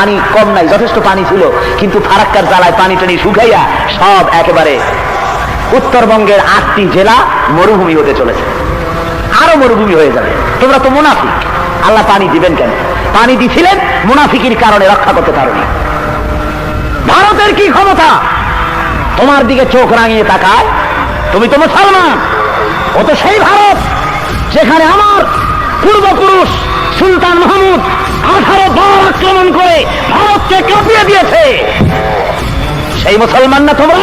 পানি কম নাই, যথেষ্ট পানি ছিল, কিন্তু ফারাক্কার জ্বালায় পানি টানি শুকাইয়া সব একেবারে উত্তরবঙ্গের 8টি জেলা মরুভূমি হতে চলেছে, আরো মরুভূমি হয়ে যাবে। তোমরা তো মুনাফিক, আল্লাহ পানি দিবেন কেন? পানি দিছিলেন মুনাফিকির কারণে, রক্ষা করতে পারোনি। ভারতের কি ক্ষমতা তোমার দিকে চোখ রাঙিয়ে তাকায়? তুমি তো মুসলমান, ও তো সেই ভারত যেখানে আমার পূর্বপুরুষ সুলতান মাহমুদ 18 বার আক্রমণ করে ভারতকে কাঁপিয়ে দিয়েছে। সেই মুসলমান না তোমরা?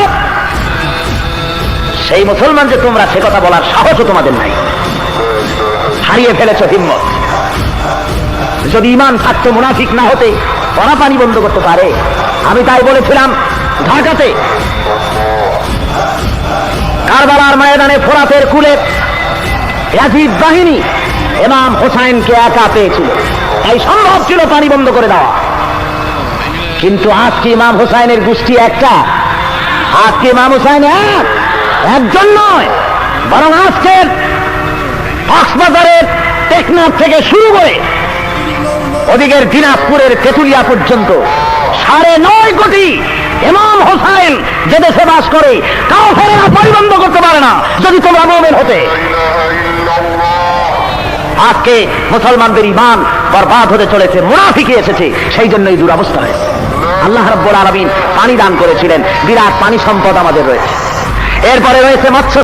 সেই মুসলমান যে তোমরা, সে কথা বলার সাহসও তোমাদের নাই, হারিয়ে ফেলেছ হিম্মত। যদি ঈমান থাকতো, মুনাফিক না হতে ওরা পানি বন্ধ করতে পারে? আমি তাই বলেছিলাম ঢাকাতে কারবালার ময়দানে ফোরাতের কূলে ইয়াজিদ বাহিনী ইমাম হোসাইনকে একা পেয়েছিল, তাই সম্ভব ছিল পানি বন্ধ করে দেওয়া। কিন্তু আজকে ইমাম হোসাইনের গোষ্ঠী একটা, আজকে ইমাম হোসাইন একজন নয়, বরং আজকের কক্সবাজারের টেকনাফ থেকে শুরু করে ওদিকের দিনাজপুরের তেঁতুলিয়া পর্যন্ত 9.5 কোটি ইমাম হোসাইন যে দেশে বাস করে, কাফেররা পানি বন্ধ করতে পারে না যদি তোমরা মুমিন হতে। আজকে মুসলমানদের ঈমান বরবাদ হতে চলেছে, মুনাফিকি এসেছে, সেই জন্যই দুরবস্থা হয়েছে। আল্লাহ রাব্বুল আলামিন পানি দান করেছিলেন, বিরাট পানি সম্পদ আমাদের রয়েছে। এরপরে রয়েছে মৎস্য